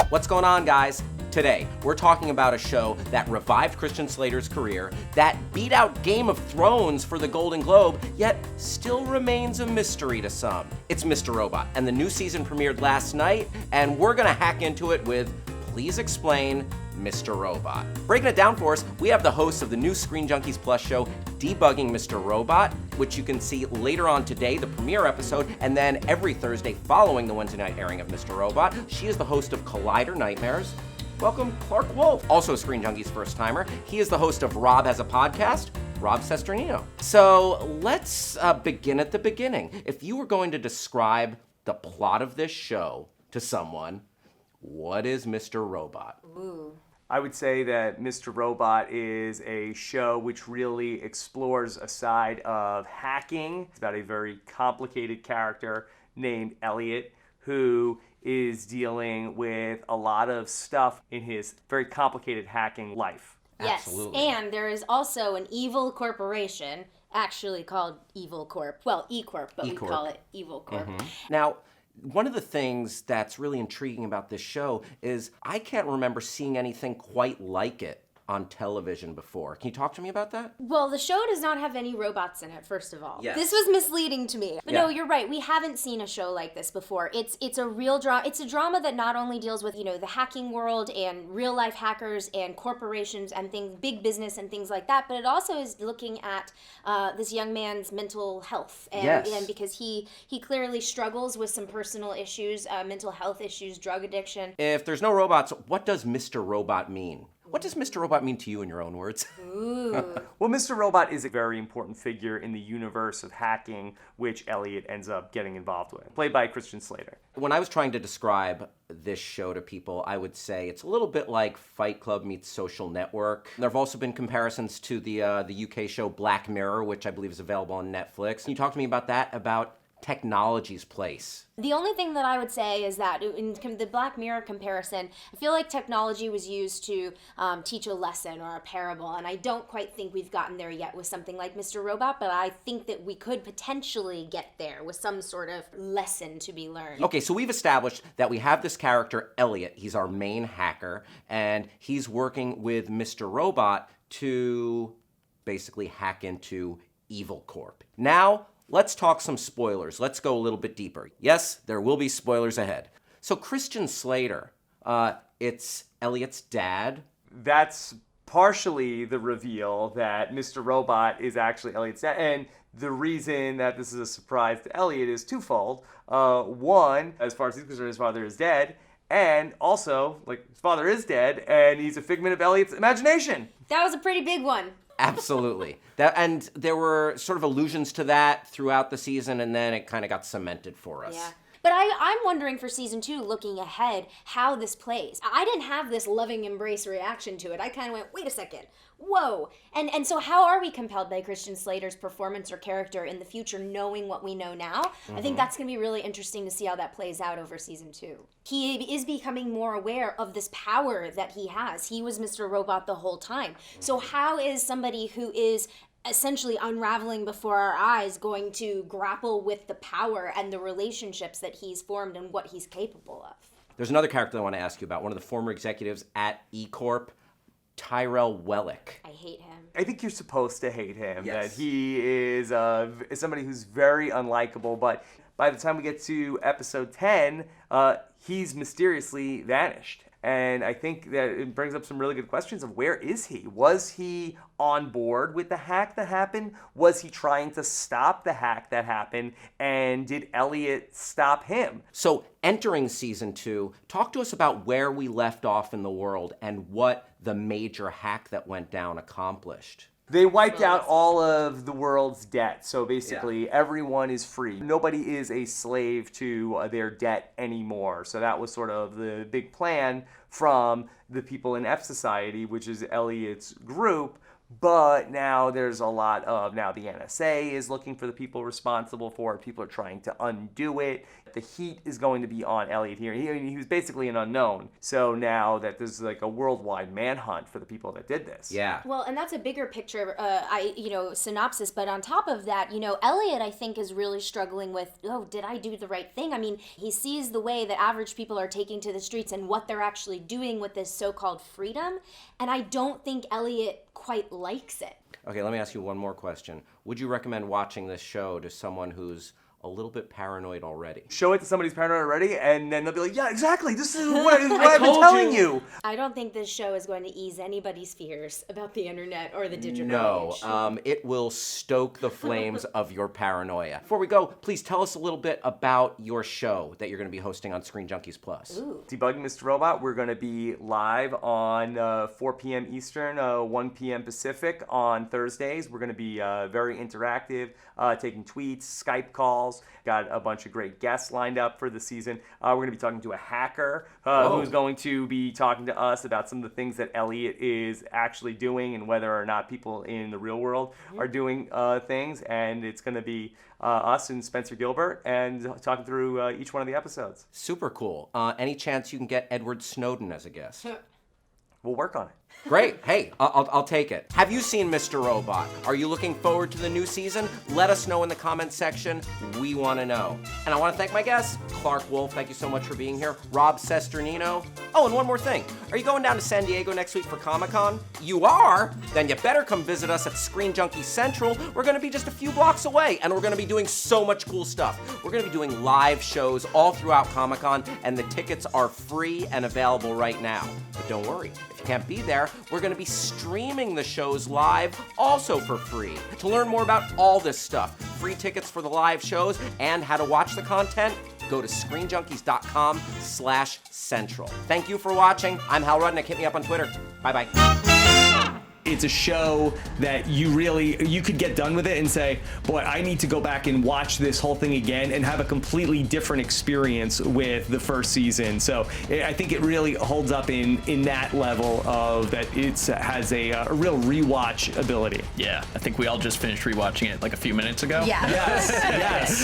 What's going on, guys? Today, we're talking about a show that revived Christian Slater's career, that beat out Game of Thrones for the Golden Globe, yet still remains a mystery to some. It's Mr. Robot, and the new season premiered last night, and we're gonna hack into it with Please Explain Mr. Robot. Breaking it down for us, we have the hosts of the new Screen Junkies Plus show, Debugging Mr. Robot, which you can see later on today, the premiere episode, and then every Thursday following the Wednesday night airing of Mr. Robot. She is the host of Collider Nightmares. Welcome, Clarke Wolfe, also a Screen Junkies first-timer. He is the host of Rob Has a Podcast, Rob Cesternino. So let's begin at the beginning. If you were going to describe the plot of this show to someone, what is Mr. Robot? Ooh. I would say that Mr. Robot is a show which really explores a side of hacking. It's about a very complicated character named Elliot who is dealing with a lot of stuff in his very complicated hacking life. Yes, Absolutely. and there is also an evil corporation, actually called Evil Corp. Well, E-Corp, but E-Corp. we call it Evil Corp. Now, one of the things that's really intriguing about this show is I can't remember seeing anything quite like it on television before. Can you talk to me about that? Well, the show does not have any robots in it, first of all. Yes. This was misleading to me. But Yeah. no, you're right. We haven't seen a show like this before. It's a real drama. It's a drama that not only deals with, the hacking world and real life hackers and corporations and things, big business and things like that, but it also is looking at this young man's mental health. And, Yes. and because he clearly struggles with some personal issues, mental health issues, drug addiction. If there's no robots, what does Mr. Robot mean? What does Mr. Robot mean to you in your own words? Ooh. Well, Mr. Robot is a very important figure in the universe of hacking, which Elliot ends up getting involved with, played by Christian Slater. When I was trying to describe this show to people, I would say it's a little bit like Fight Club meets Social Network. There have also been comparisons to the UK show Black Mirror, which I believe is available on Netflix. Can you talk to me about that, about technology's place? The only thing that I would say is that in the Black Mirror comparison, I feel like technology was used to teach a lesson or a parable, and I don't quite think we've gotten there yet with something like Mr. Robot, but I think that we could potentially get there with some sort of lesson to be learned. Okay, so we've established that we have this character, Elliot. He's our main hacker, and he's working with Mr. Robot to basically hack into Evil Corp. Now, let's talk some spoilers. Let's go a little bit deeper. Yes, there will be spoilers ahead. So Christian Slater, it's Elliot's dad. That's partially the reveal that Mr. Robot is actually Elliot's dad. And the reason that this is a surprise to Elliot is twofold. One, as far as he's concerned, his father is dead. And also, his father is dead, and he's a figment of Elliot's imagination. That was a pretty big one. Absolutely. And there were sort of allusions to that throughout the season, and then it kind of got cemented for us. Yeah. But I'm wondering for season 2, looking ahead, how this plays. I didn't have this loving embrace reaction to it. I kind of went, wait a second, whoa. And so how are we compelled by Christian Slater's performance or character in the future, knowing what we know now? I think that's going to be really interesting to see how that plays out over season 2. He is becoming more aware of this power that he has. He was Mr. Robot the whole time. So how is somebody who is essentially unraveling before our eyes going to grapple with the power and the relationships that he's formed and what he's capable of? There's another character I want to ask you about, one of the former executives at E-Corp, Tyrell Wellick. I hate him. I think you're supposed to hate him. Yes. That he is somebody who's very unlikable, but by the time we get to episode 10, he's mysteriously vanished. And I think that it brings up some really good questions of where is he? Was he on board with the hack that happened? Was he trying to stop the hack that happened? And did Elliot stop him? So entering season 2, talk to us about where we left off in the world and what the major hack that went down accomplished. They wiped out all of the world's debt. So basically, everyone is free. Nobody is a slave to their debt anymore. So that was sort of the big plan from the people in F Society, which is Elliot's group. But now there's a lot of, now the NSA is looking for the people responsible for it. People are trying to undo it. The heat is going to be on Elliot here. He was basically an unknown. So now that there's like a worldwide manhunt for the people that did this. Yeah. Well, and that's a bigger picture, synopsis. But on top of that, Elliot, I think, is really struggling with, did I do the right thing? I mean, he sees the way that average people are taking to the streets and what they're actually doing with this so-called freedom. And I don't think Elliot quite likes it. Okay, let me ask you one more question. Would you recommend watching this show to someone who's a little bit paranoid already? Show it to somebody who's paranoid already, and then they'll be like, yeah, exactly, this is what I've been telling you. I don't think this show is going to ease anybody's fears about the internet or the digital age. No, it will stoke the flames of your paranoia. Before we go, please tell us a little bit about your show that you're going to be hosting on Screen Junkies Plus. Ooh. Debugging Mr. Robot, we're going to be live on 4 p.m. Eastern, 1 p.m. Pacific on Thursdays. We're going to be very interactive, taking tweets, Skype calls. Got a bunch of great guests lined up for the season. We're going to be talking to a hacker who's going to be talking to us about some of the things that Elliot is actually doing and whether or not people in the real world are doing things. And it's going to be us and Spencer Gilbert and talking through each one of the episodes. Super cool. Any chance you can get Edward Snowden as a guest? We'll work on it. Great. Hey, I'll take it. Have you seen Mr. Robot? Are you looking forward to the new season? Let us know in the comments section. We want to know. And I want to thank my guests, Clarke, Wolfe, thank you so much for being here. Rob Cesternino. Oh, and one more thing. Are you going down to San Diego next week for Comic-Con? You are? Then you better come visit us at Screen Junkie Central. We're going to be just a few blocks away, and we're going to be doing so much cool stuff. We're going to be doing live shows all throughout Comic-Con, and the tickets are free and available right now. But don't worry. If you can't be there, we're going to be streaming the shows live, also for free. To learn more about all this stuff, free tickets for the live shows, and how to watch the content, go to screenjunkies.com/central. Thank you for watching. I'm Hal Rudnick. Hit me up on Twitter. Bye-bye. It's a show that you could get done with it and say, boy, I need to go back and watch this whole thing again and have a completely different experience with the first season. So I think it really holds up in that level of that it has a real rewatch ability. Yeah, I think we all just finished rewatching it like a few minutes ago. Yeah. Yes, yes.